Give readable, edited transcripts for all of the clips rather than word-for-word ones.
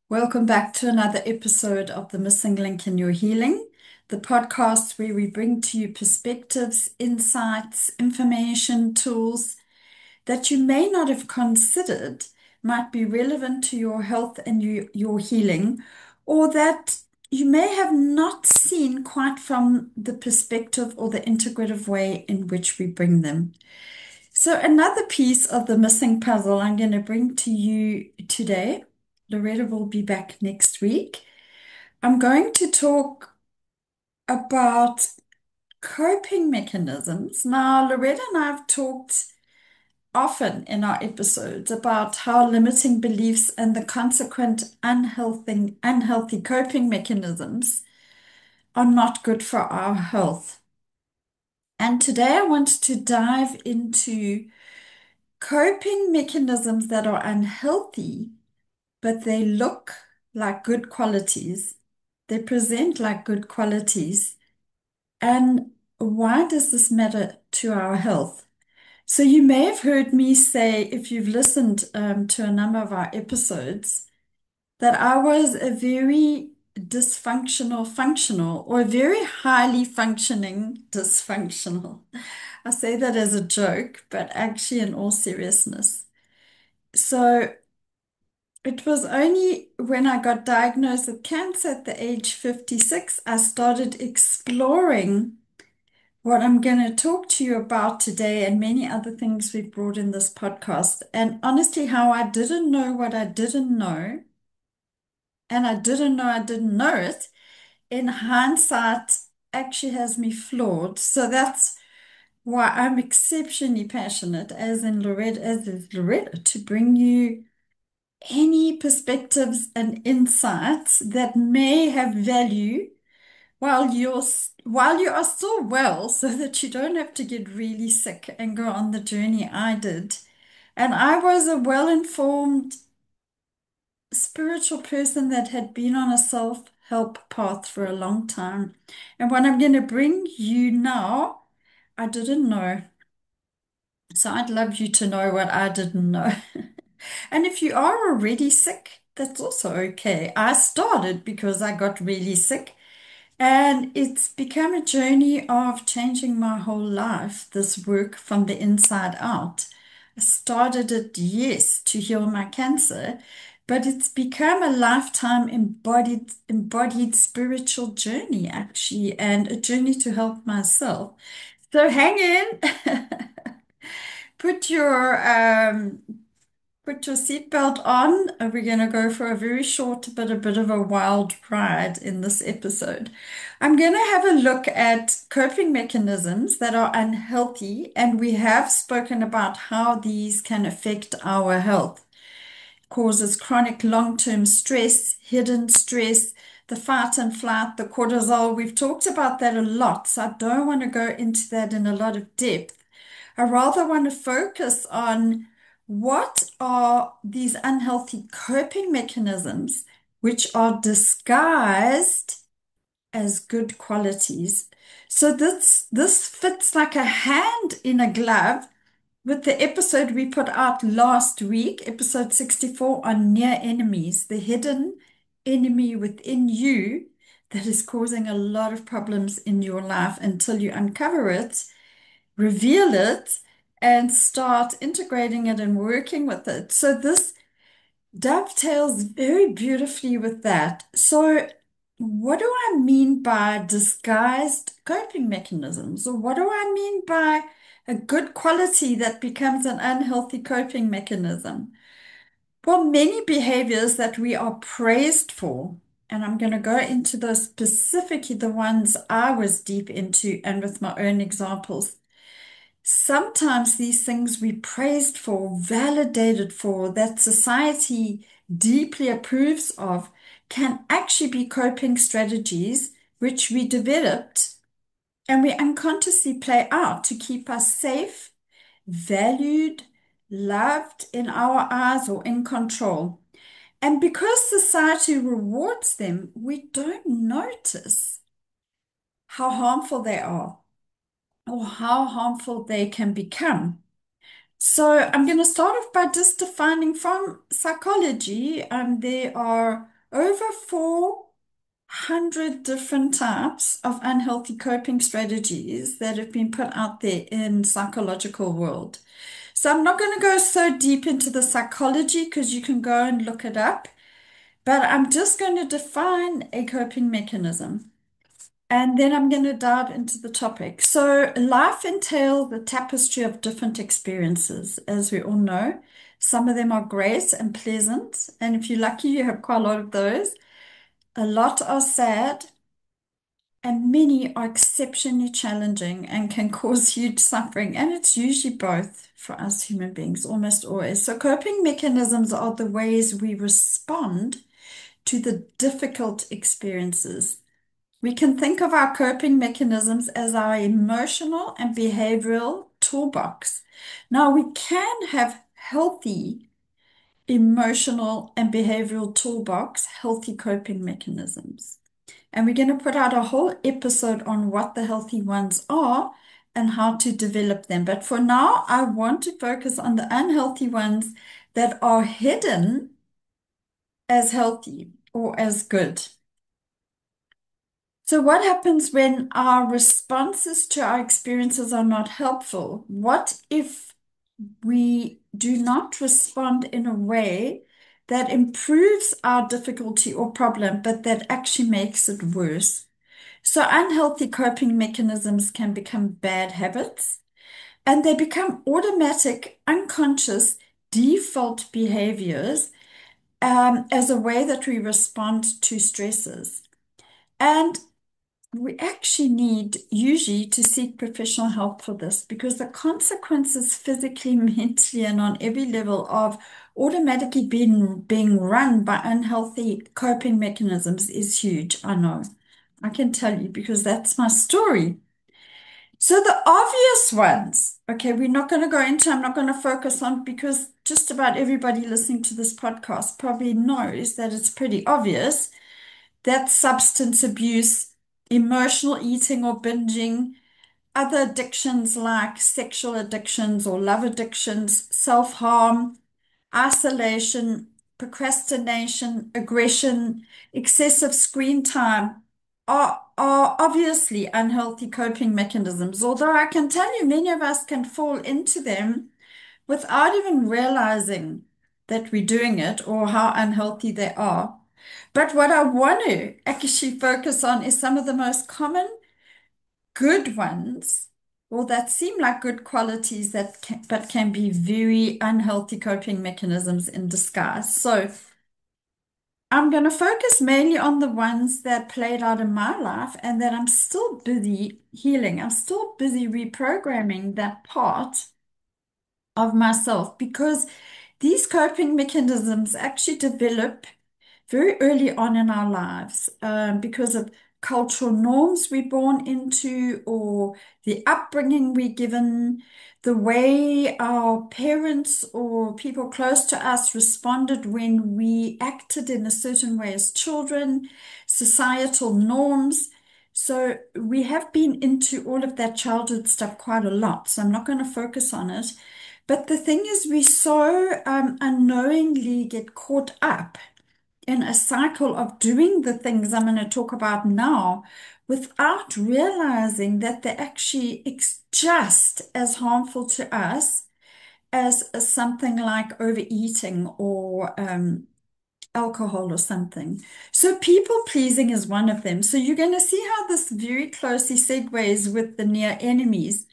Welcome back to another episode of The Missing Link in Your Healing, the podcast where we bring to you perspectives, insights, information, tools that you may not have considered might be relevant to your health and your healing, or that you may have not seen quite from the perspective or the integrative way in which we bring them. So, another piece of the missing puzzle I'm going to bring to you today. Loretta will be back next week. I'm going to talk about coping mechanisms. Now, Loretta and I have talked often in our episodes about how limiting beliefs and the consequent unhealthy coping mechanisms are not good for our health. And today I want to dive into coping mechanisms that are unhealthy, but they look like good qualities. They present like good qualities. And why does this matter to our health? So, you may have heard me say, if you've listened to a number of our episodes, that I was a very dysfunctional functional or a very highly functioning dysfunctional. I say that as a joke, but actually, in all seriousness. So, it was only when I got diagnosed with cancer at the age 56, I started exploring what I'm going to talk to you about today and many other things we've brought in this podcast. And honestly, how I didn't know what I didn't know, and I didn't know it, in hindsight, actually has me floored. So that's why I'm exceptionally passionate, as is Loretta, to bring you any perspectives and insights that may have value while you are still well, so that you don't have to get really sick and go on the journey I did. And I was a well-informed spiritual person that had been on a self-help path for a long time. And what I'm going to bring you now, I didn't know. So I'd love you to know what I didn't know. And if you are already sick, that's also okay. I started because I got really sick. And it's become a journey of changing my whole life, this work from the inside out. I started it, yes, to heal my cancer, but it's become a lifetime embodied spiritual journey, actually, and a journey to help myself. So hang in, put your put your seatbelt on. We're going to go for a very short but a bit of a wild ride in this episode. I'm going to have a look at coping mechanisms that are unhealthy, and we have spoken about how these can affect our health. Causes chronic long-term stress, hidden stress, the fight and flight, the cortisol. We've talked about that a lot, so I don't want to go into that in a lot of depth. I rather want to focus on what are these unhealthy coping mechanisms which are disguised as good qualities. So this fits like a hand in a glove with the episode we put out last week, episode 64 on near enemies, the hidden enemy within you that is causing a lot of problems in your life until you uncover it, reveal it, and start integrating it and working with it. So this dovetails very beautifully with that. So, what do I mean by disguised coping mechanisms? Or what do I mean by a good quality that becomes an unhealthy coping mechanism? Well, many behaviors that we are praised for, and I'm going to go into those specifically, the ones I was deep into and with my own examples. Sometimes these things we praised for, validated for, that society deeply approves of, can actually be coping strategies which we developed and we unconsciously play out to keep us safe, valued, loved in our eyes, or in control. And because society rewards them, we don't notice how harmful they are or how harmful they can become. So I'm going to start off by just defining from psychology. There are over 400 different types of unhealthy coping strategies that have been put out there in psychological world. So I'm not going to go so deep into the psychology because you can go and look it up, but I'm just going to define a coping mechanism. And then I'm going to dive into the topic. So, life entails the tapestry of different experiences, as we all know. Some of them are great and pleasant. And if you're lucky, you have quite a lot of those. A lot are sad, and many are exceptionally challenging and can cause huge suffering. And it's usually both for us human beings, almost always. So, coping mechanisms are the ways we respond to the difficult experiences. We can think of our coping mechanisms as our emotional and behavioral toolbox. Now, we can have healthy emotional and behavioral toolbox, healthy coping mechanisms. And we're going to put out a whole episode on what the healthy ones are and how to develop them. But for now, I want to focus on the unhealthy ones that are hidden as healthy or as good. So, what happens when our responses to our experiences are not helpful? What if we do not respond in a way that improves our difficulty or problem, but that actually makes it worse? So, unhealthy coping mechanisms can become bad habits and they become automatic, unconscious, default behaviors as a way that we respond to stresses. And we actually need usually to seek professional help for this because the consequences physically, mentally, and on every level of automatically being run by unhealthy coping mechanisms is huge. I know. I can tell you because that's my story. So the obvious ones, okay, we're not going to go into, I'm not going to focus on because just about everybody listening to this podcast probably knows that it's pretty obvious that substance abuse, emotional eating or binging, other addictions like sexual addictions or love addictions, self-harm, isolation, procrastination, aggression, excessive screen time are obviously unhealthy coping mechanisms. Although I can tell you, many of us can fall into them without even realizing that we're doing it or how unhealthy they are. But what I want to actually focus on is some of the most common good ones, or that seem like good qualities but can be very unhealthy coping mechanisms in disguise. So I'm going to focus mainly on the ones that played out in my life and that I'm still busy healing. I'm still busy reprogramming that part of myself because these coping mechanisms actually develop very early on in our lives because of cultural norms we're born into or the upbringing we're given, the way our parents or people close to us responded when we acted in a certain way as children, societal norms. So we have been into all of that childhood stuff quite a lot. So I'm not going to focus on it. But the thing is, we so unknowingly get caught up in a cycle of doing the things I'm going to talk about now without realizing that they're actually just as harmful to us as something like overeating or alcohol or something. So people pleasing is one of them. So you're going to see how this very closely segues with the near enemies.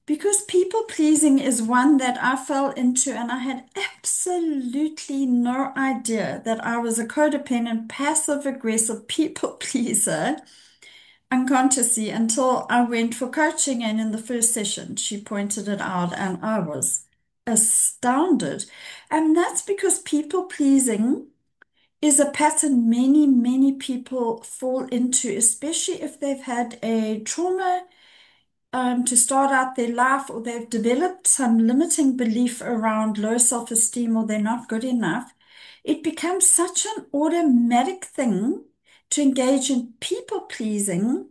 Because people pleasing is one that I fell into, and I had absolutely no idea that I was a codependent, passive aggressive people pleaser unconsciously until I went for coaching. And in the first session, she pointed it out, and I was astounded. And that's because people pleasing is a pattern many people fall into, especially if they've had a trauma to start out their life, or they've developed some limiting belief around low self-esteem, or they're not good enough. It becomes such an automatic thing to engage in people pleasing,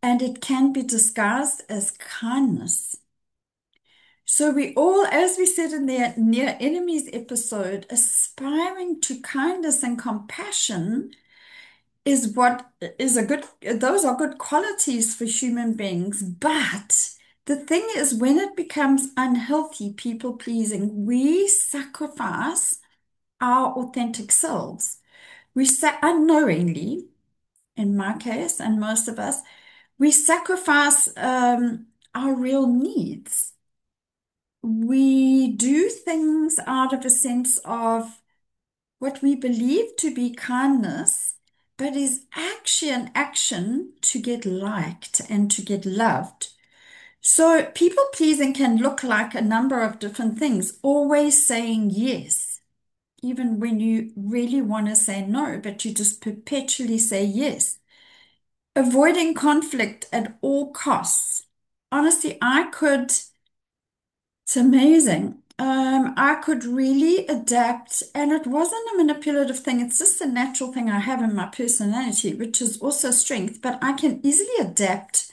and it can be disguised as kindness. So we all, as we said in the Near Enemies episode, aspiring to kindness and compassion is what is a good, those are good qualities for human beings. But the thing is, when it becomes unhealthy, people pleasing, we sacrifice our authentic selves. We unknowingly, in my case, and most of us, we sacrifice our real needs. We do things out of a sense of what we believe to be kindness, but is actually an action to get liked and to get loved. So people pleasing can look like a number of different things, always saying yes, even when you really want to say no, but you just perpetually say yes. Avoiding conflict at all costs. Honestly, it's amazing. I could really adapt, and it wasn't a manipulative thing. It's just a natural thing I have in my personality, which is also a strength, but I can easily adapt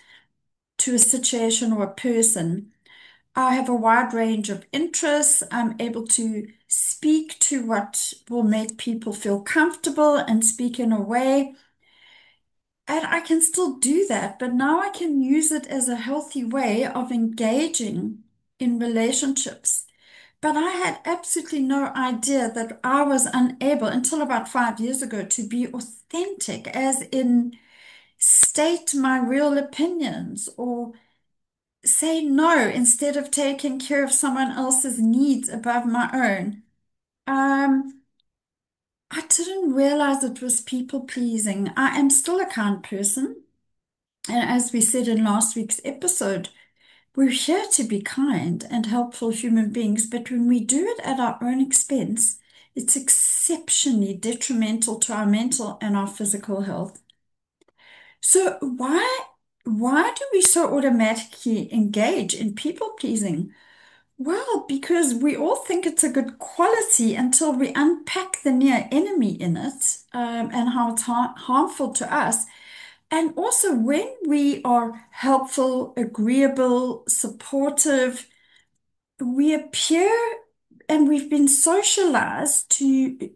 to a situation or a person. I have a wide range of interests. I'm able to speak to what will make people feel comfortable and speak in a way. And I can still do that, but now I can use it as a healthy way of engaging in relationships. But I had absolutely no idea that I was unable until about 5 years ago to be authentic, as in state my real opinions or say no instead of taking care of someone else's needs above my own. Um, I didn't realize it was people pleasing. I am still a kind person. And as we said in last week's episode, we're here to be kind and helpful human beings, but when we do it at our own expense, it's exceptionally detrimental to our mental and our physical health. So why do we so automatically engage in people pleasing? Well, because we all think it's a good quality until we unpack the near enemy in it, and how it's harmful to us. And also, when we are helpful, agreeable, supportive, we appear and we've been socialized to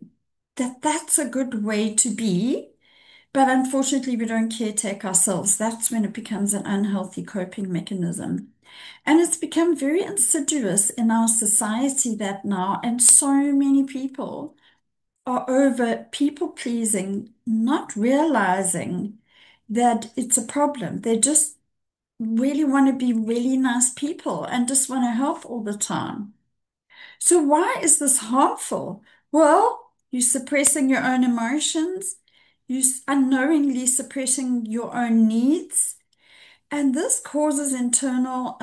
that that's a good way to be. But unfortunately, we don't caretake ourselves. That's when it becomes an unhealthy coping mechanism. And it's become very insidious in our society that now, and so many people are over people pleasing, not realizing that it's a problem. They just really want to be really nice people and just want to help all the time. So, why is this harmful? Well, you're suppressing your own emotions, you unknowingly suppressing your own needs, and this causes internal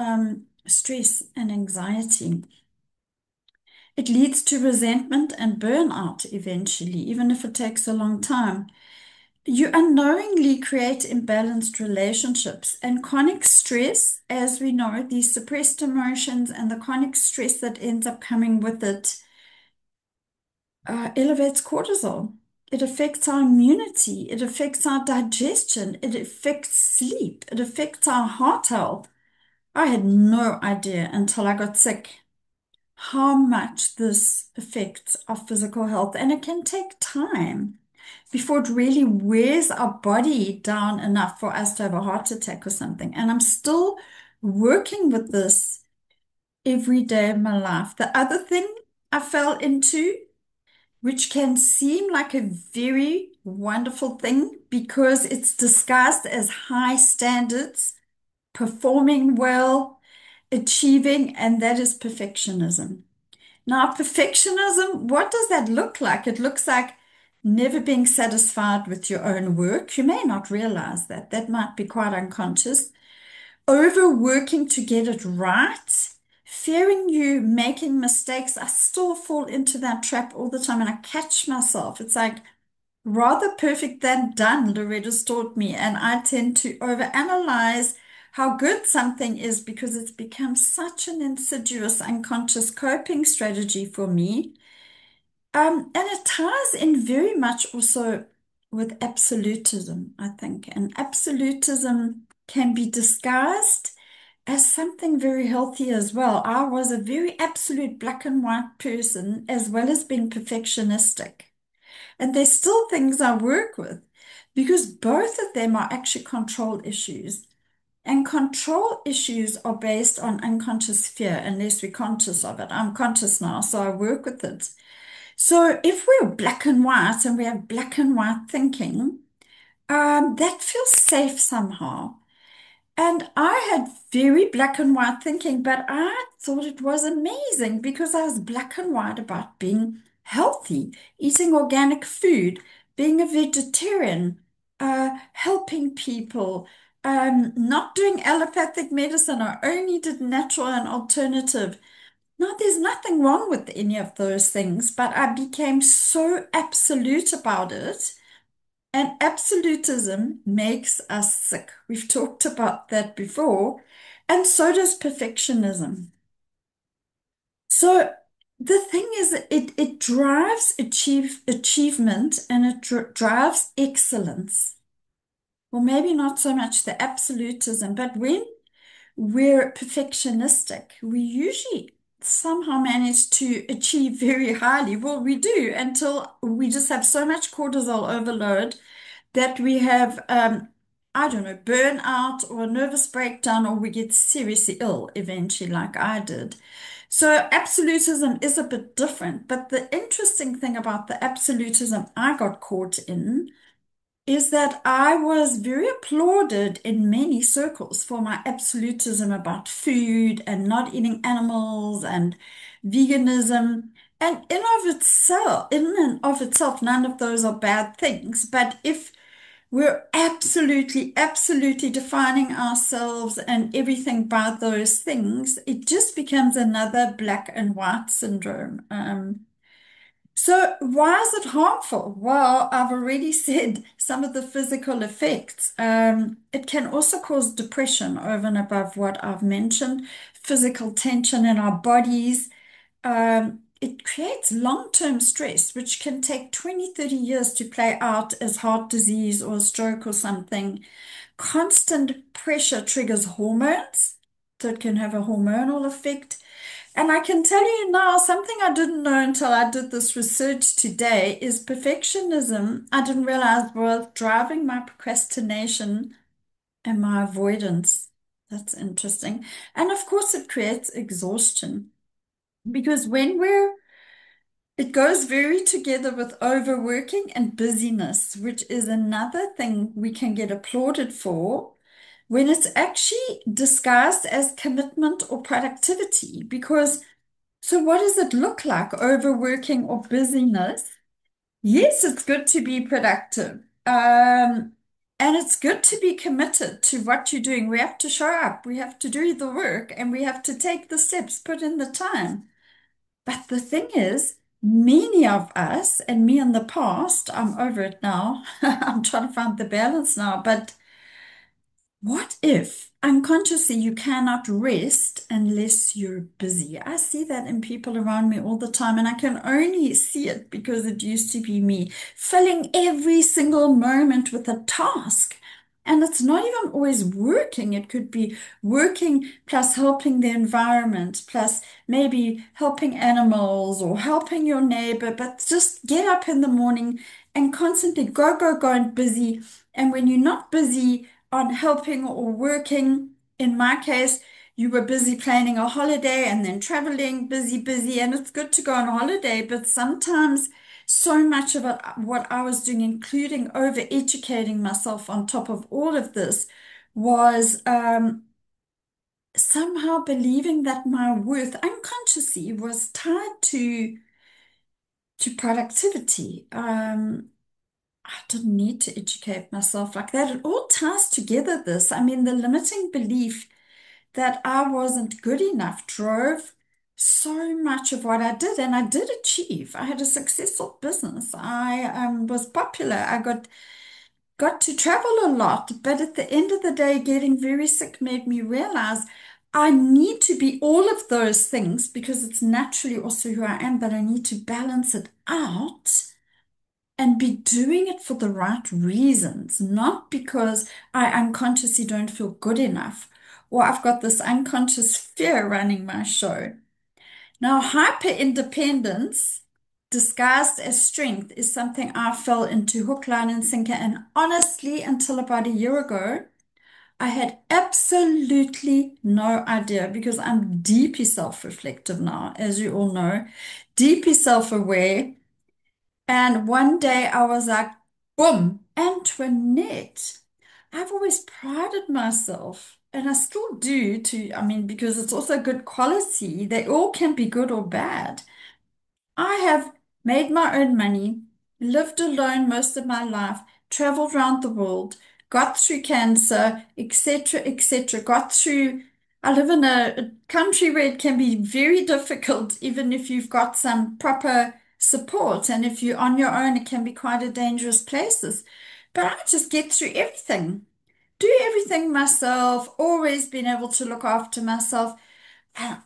stress and anxiety. It leads to resentment and burnout eventually, even if it takes a long time. You unknowingly create imbalanced relationships and chronic stress, as we know, these suppressed emotions and the chronic stress that ends up coming with it elevates cortisol. It affects our immunity, it affects our digestion, it affects sleep, it affects our heart health. I had no idea until I got sick how much this affects our physical health, and it can take time before it really wears our body down enough for us to have a heart attack or something. And I'm still working with this every day of my life. The other thing I fell into, which can seem like a very wonderful thing because it's disguised as high standards, performing well, achieving, and that is perfectionism. Now, perfectionism, what does that look like? It looks like never being satisfied with your own work. You may not realize that. That might be quite unconscious. Overworking to get it right. Fearing you making mistakes. I still fall into that trap all the time and I catch myself. It's like rather perfect than done, Loretta's taught me. And I tend to overanalyze how good something is because it's become such an insidious, unconscious coping strategy for me. And it ties in very much also with absolutism, I think. And absolutism can be disguised as something very healthy as well. I was a very absolute black and white person as well as being perfectionistic. And there's still things I work with because both of them are actually control issues. And control issues are based on unconscious fear unless we're conscious of it. I'm conscious now, so I work with it. So if we're black and white and we have black and white thinking, that feels safe somehow. And I had very black and white thinking, but I thought it was amazing because I was black and white about being healthy, eating organic food, being a vegetarian, helping people, not doing allopathic medicine. I only did natural and alternative. Now, there's nothing wrong with any of those things, but I became so absolute about it. And absolutism makes us sick. We've talked about that before. And so does perfectionism. So the thing is, it drives achievement and it drives excellence. Well, maybe not so much the absolutism, but when we're perfectionistic, we usually somehow manage to achieve very highly. Well, we do until we just have so much cortisol overload that we have, I don't know, burnout or a nervous breakdown, or we get seriously ill eventually, like I did. So, absolutism is a bit different. But the interesting thing about the absolutism I got caught in is that I was very applauded in many circles for my absolutism about food and not eating animals and veganism. And in and of itself, none of those are bad things. But if we're absolutely defining ourselves and everything by those things, it just becomes another black and white syndrome. So why is it harmful? Well, I've already said some of the physical effects. It can also cause depression over and above what I've mentioned, physical tension in our bodies. It creates long-term stress, which can take 20, 30 years to play out as heart disease or a stroke or something. Constant pressure triggers hormones, so it can have a hormonal effect. And I can tell you now, something I didn't know until I did this research today is perfectionism. I didn't realize was driving my procrastination and my avoidance. That's interesting. And of course, it creates exhaustion because it goes very together with overworking and busyness, which is another thing we can get applauded for when it's actually disguised as commitment or productivity. Because so what does it look like, overworking or busyness? Yes, it's good to be productive. And it's good to be committed to what you're doing. We have to show up, we have to do the work, and we have to take the steps, put in the time. But the thing is, many of us, and me in the past, I'm over it now. I'm trying to find the balance now, but what if unconsciously you cannot rest unless you're busy? I see that in people around me all the time, and I can only see it because it used to be me, filling every single moment with a task. And it's not even always working. It could be working plus helping the environment, plus maybe helping animals or helping your neighbor, but just get up in the morning and constantly go, and busy. And when you're not busy, on helping or working. In my case, you were busy planning a holiday and then traveling, busy, and it's good to go on holiday, but sometimes so much of it, what I was doing, including over educating myself on top of all of this, was somehow believing that my worth unconsciously was tied to productivity. I didn't need to educate myself like that. It all ties together this. I mean, the limiting belief that I wasn't good enough drove so much of what I did, and I did achieve. I had a successful business. I was popular. I got to travel a lot, but at the end of the day, getting very sick made me realize I need to be all of those things because it's naturally also who I am, but I need to balance it out and be doing it for the right reasons, not because I unconsciously don't feel good enough or I've got this unconscious fear running my show. Now, hyper independence disguised as strength is something I fell into hook, line, and sinker. And honestly, until about a year ago, I had absolutely no idea because I'm deeply self reflective now, as you all know, deeply self aware. And one day I was like, boom, Antoinette. I've always prided myself, and I still do I mean, because it's also good quality. They all can be good or bad. I have made my own money, lived alone most of my life, traveled around the world, got through cancer, etc., etc., got through. I live in a country where it can be very difficult, even if you've got some proper support. And if you're on your own, it can be quite a dangerous places. But I just get through everything, do everything myself, always been able to look after myself. And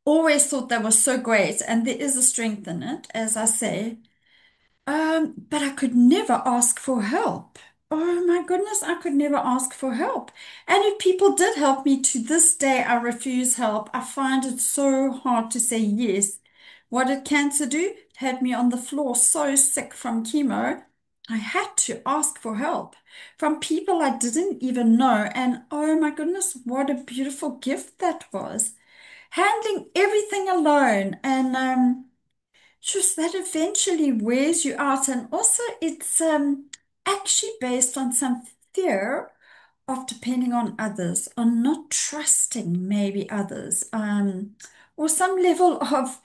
always thought that was so great, and there is a strength in it, as I say. But I could never ask for help. Oh my goodness, I could never ask for help. And if people did help me, to this day, I refuse help. I find it so hard to say yes. What did cancer do? It had me on the floor, so sick from chemo. I had to ask for help from people I didn't even know. And oh my goodness, what a beautiful gift that was, handling everything alone. And just that eventually wears you out. And also it's actually based on some fear of depending on others, on not trusting maybe others, or some level of,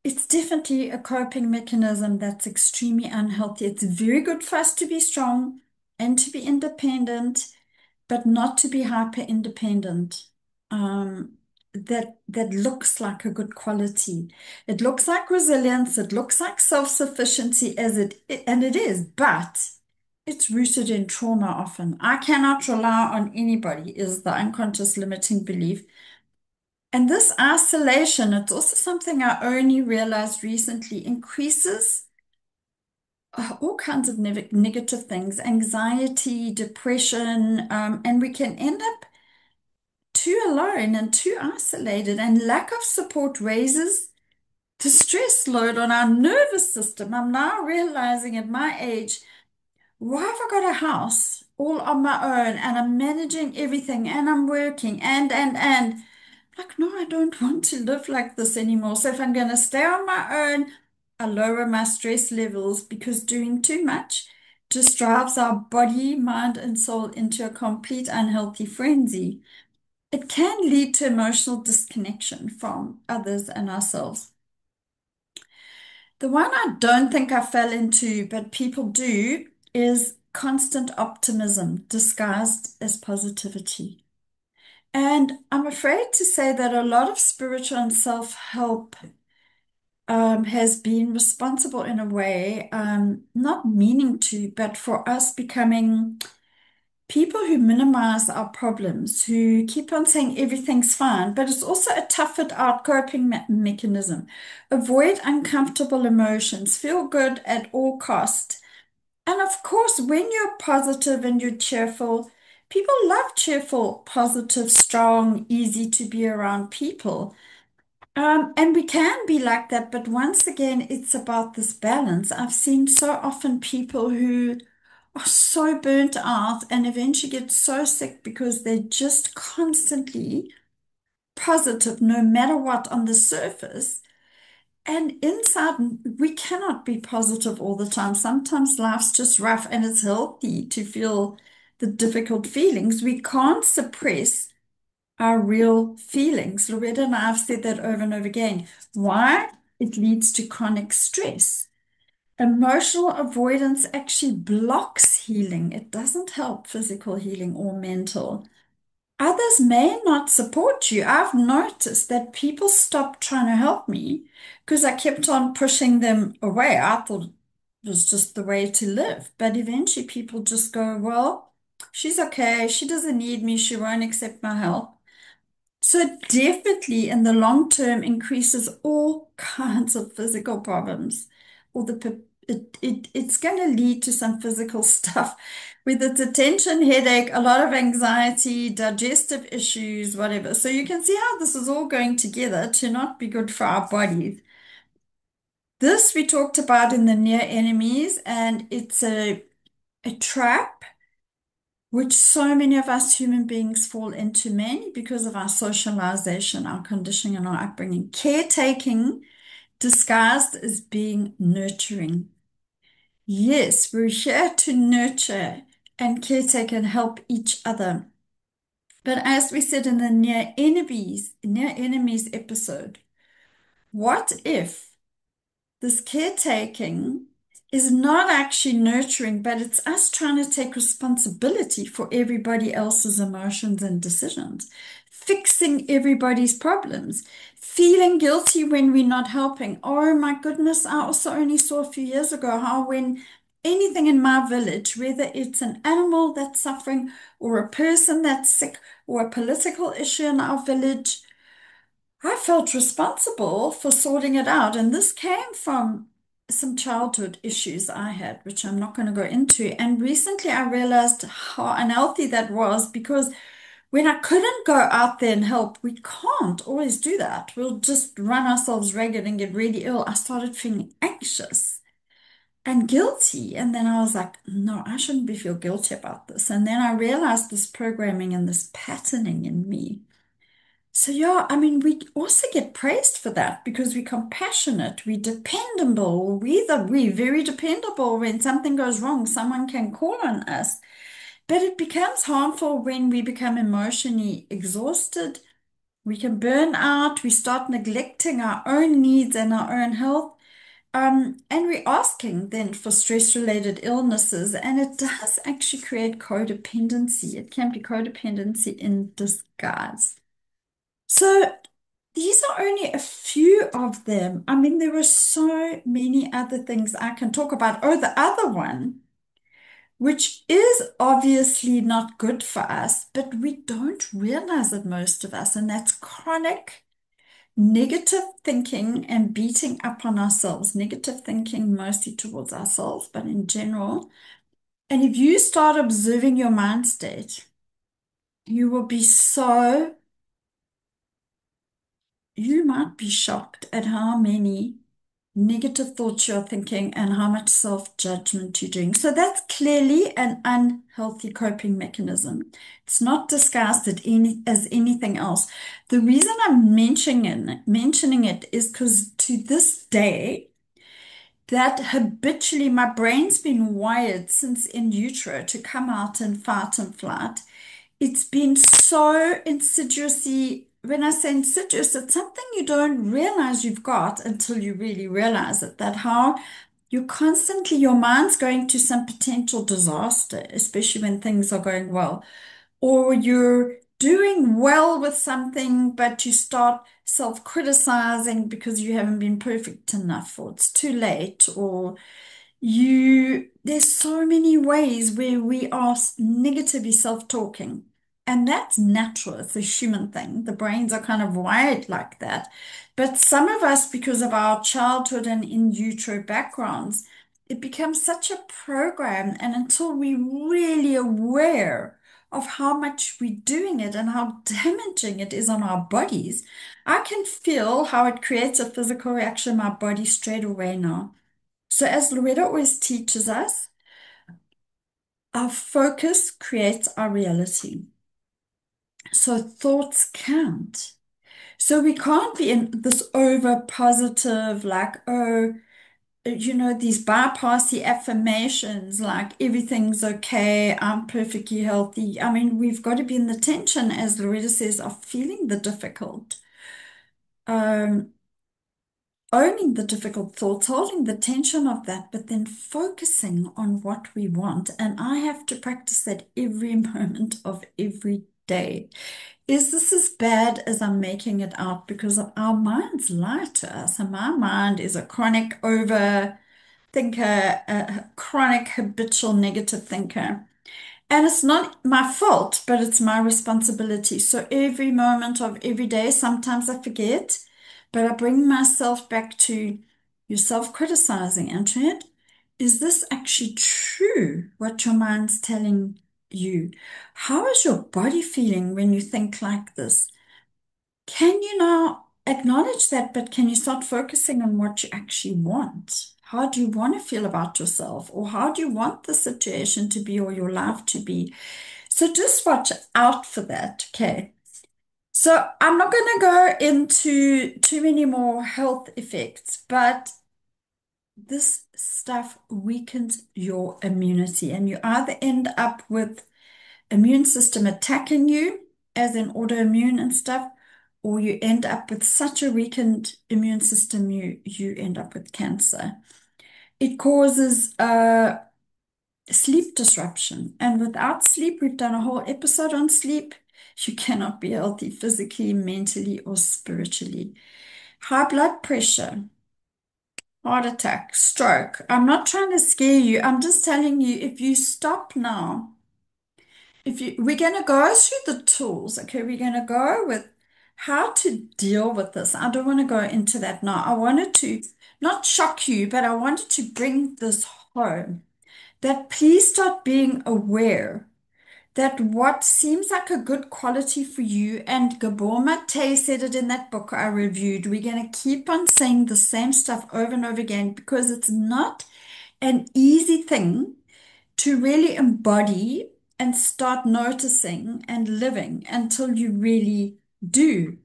it's definitely a coping mechanism that's extremely unhealthy. It's very good for us to be strong and to be independent, but not to be hyper independent. That looks like a good quality. It looks like resilience. It looks like self-sufficiency, and it is, but it's rooted in trauma often. I cannot rely on anybody is the unconscious limiting belief. And this isolation, it's also something I only realized recently, increases all kinds of negative things, anxiety, depression, and we can end up too alone and too isolated, and lack of support raises the stress load on our nervous system. I'm now realizing at my age, why have I got a house all on my own and I'm managing everything and I'm working and like, no, I don't want to live like this anymore. So if I'm going to stay on my own, I lower my stress levels, because doing too much just drives our body, mind, and soul into a complete unhealthy frenzy. It can lead to emotional disconnection from others and ourselves. The one I don't think I fell into, but people do, is constant optimism disguised as positivity. And I'm afraid to say that a lot of spiritual and self-help has been responsible in a way, not meaning to, but for us becoming people who minimize our problems, who keep on saying everything's fine, but it's also a tough it out coping mechanism. Avoid uncomfortable emotions, feel good at all cost. And of course, when you're positive and you're cheerful, people love cheerful, positive, strong, easy to be around people. And we can be like that, but once again, it's about this balance. I've seen so often people who are so burnt out and eventually get so sick because they're just constantly positive, no matter what on the surface. And inside, we cannot be positive all the time. Sometimes life's just rough, and it's healthy to feel the difficult feelings. We can't suppress our real feelings. Loretta and I have said that over and over again. Why? It leads to chronic stress. Emotional avoidance actually blocks healing. It doesn't help physical healing or mental. Others may not support you. I've noticed that people stopped trying to help me because I kept on pushing them away. I thought it was just the way to live. But eventually people just go, well, she's okay. She doesn't need me. She won't accept my help. So it definitely in the long term increases all kinds of physical problems, or the it's going to lead to some physical stuff, whether it's a tension, headache, a lot of anxiety, digestive issues, whatever. So you can see how this is all going together to not be good for our bodies. This we talked about in the near enemies, and it's a trap which so many of us human beings fall into, mainly because of our socialization, our conditioning, and our upbringing. Caretaking disguised as being nurturing. Yes, we're here to nurture and caretake and help each other. But as we said in the near enemies episode, what if this caretaking is not actually nurturing, but it's us trying to take responsibility for everybody else's emotions and decisions, fixing everybody's problems, feeling guilty when we're not helping. Oh my goodness, I also only saw a few years ago how when anything in my village, whether it's an animal that's suffering or a person that's sick or a political issue in our village, I felt responsible for sorting it out. And this came from some childhood issues I had, which I'm not going to go into. And recently I realized how unhealthy that was because when I couldn't go out there and help, we can't always do that. We'll just run ourselves ragged and get really ill. I started feeling anxious and guilty. And then I was like, no, I shouldn't be feel guilty about this. And then I realized this programming and this patterning in me. So yeah, I mean, we also get praised for that because we're compassionate, we're dependable, we're very dependable. When something goes wrong, someone can call on us. But it becomes harmful when we become emotionally exhausted. We can burn out, we start neglecting our own needs and our own health. And we're asking then for stress-related illnesses, and it does actually create codependency. It can be codependency in disguise. So these are only a few of them. I mean, there were so many other things I can talk about. Oh, the other one, which is obviously not good for us, but we don't realize it, most of us, and that's chronic negative thinking and beating up on ourselves. Negative thinking mostly towards ourselves, but in general. And if you start observing your mind state, you will be so you might be shocked at how many negative thoughts you're thinking and how much self-judgment you're doing. So that's clearly an unhealthy coping mechanism. It's not discussed as anything else. The reason I'm mentioning it is because to this day, that habitually my brain's been wired since in utero to come out and fight and flight. It's been so insidiously, when I say insidious, it's something you don't realize you've got until you really realize it, that how you're constantly, your mind's going to some potential disaster, especially when things are going well, or you're doing well with something, but you start self-criticizing because you haven't been perfect enough, or it's too late, or there's so many ways where we are negatively self-talking, and that's natural. It's a human thing. The brains are kind of wired like that. But some of us, because of our childhood and in utero backgrounds, it becomes such a program. And until we're really aware of how much we're doing it and how damaging it is on our bodies, I can feel how it creates a physical reaction in my body straight away now. So, as Loretta always teaches us, our focus creates our reality. So, thoughts count. So, we can't be in this over positive, like, oh, these bypassy affirmations like everything's okay, I'm perfectly healthy. I mean, we've got to be in the tension, as Loretta says, of feeling the difficult. Um, Owning the difficult thoughts, holding the tension of that, but then focusing on what we want. And I have to practice that every moment of every day. Is this as bad as I'm making it out? Because our minds lie to us, and my mind is a chronic overthinker, a chronic habitual negative thinker. And it's not my fault, but it's my responsibility. So every moment of every day, sometimes I forget, but I bring myself back to you're self-criticizing, Antoinette. is this actually true, what your mind's telling you? How is your body feeling when you think like this? Can you now acknowledge that, but can you start focusing on what you actually want? How do you want to feel about yourself? Or how do you want the situation to be or your life to be? So just watch out for that, okay? So I'm not going to go into too many more health effects, but this stuff weakens your immunity, and you either end up with immune system attacking you, as in autoimmune and stuff, or you end up with such a weakened immune system you end up with cancer. It causes sleep disruption, and without sleep, we've done a whole episode on sleep. You cannot be healthy physically, mentally, or spiritually. High blood pressure, heart attack, stroke. I'm not trying to scare you. I'm just telling you, if you stop now, we're going to go through the tools, okay? We're going to go with how to deal with this. I don't want to go into that now. I wanted to not shock you, but I wanted to bring this home, that please start being aware that what seems like a good quality for you, and Gabor Mate said it in that book I reviewed, we're going to keep on saying the same stuff over and over again because it's not an easy thing to really embody and start noticing and living until you really do.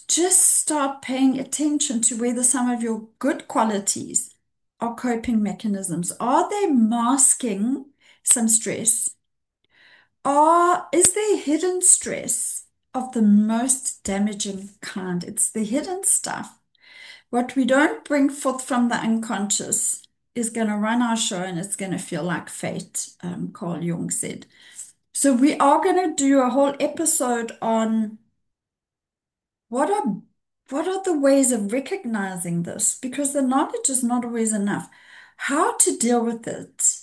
Just start paying attention to whether some of your good qualities are coping mechanisms. Are they masking some stress? Or is there hidden stress of the most damaging kind? It's the hidden stuff. What we don't bring forth from the unconscious is going to run our show, and it's going to feel like fate, Carl Jung said. So we are going to do a whole episode on what are what are the ways of recognizing this, because the knowledge is not always enough. How to deal with it,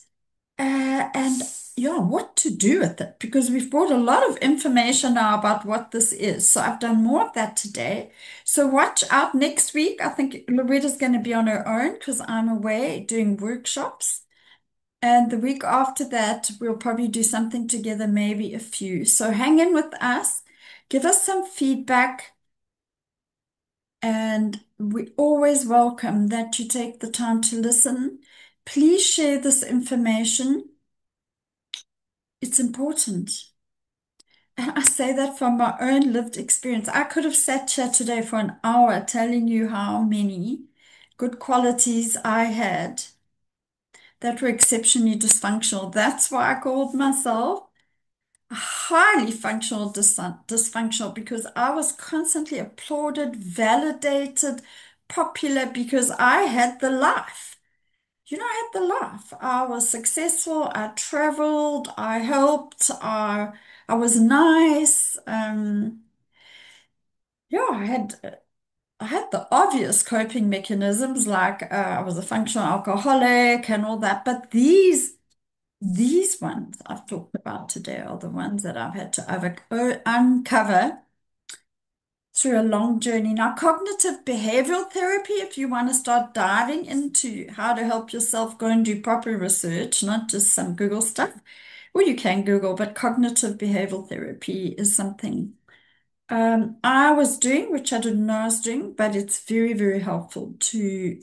and yeah, what to do with it, because we've brought a lot of information now about what this is. So I've done more of that today. So watch out next week. I think Loretta's going to be on her own because I'm away doing workshops. And the week after that, we'll probably do something together, maybe a few. So hang in with us, give us some feedback, and we always welcome that you take the time to listen. Please share this information. It's important. And I say that from my own lived experience. I could have sat here today for an hour telling you how many good qualities I had that were exceptionally dysfunctional. That's why I called myself highly functional dysfunctional, because I was constantly applauded, validated, popular, because I had the life. I had the life. I was successful. I traveled. I helped. I was nice. Yeah, I had the obvious coping mechanisms, like I was a functional alcoholic and all that. But these ones I've talked about today are the ones that I've had to uncover through a long journey. Now, cognitive behavioral therapy, if you want to start diving into how to help yourself, go and do proper research, not just some Google stuff. Well, you can Google, but cognitive behavioral therapy is something I was doing, which I didn't know I was doing, but it's very, very helpful to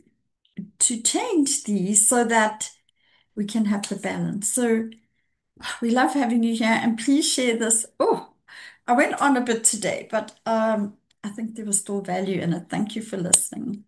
change these so that we can have the balance. So we love having you here, and please share this. Oh, I went on a bit today, but I think there was still value in it. Thank you for listening.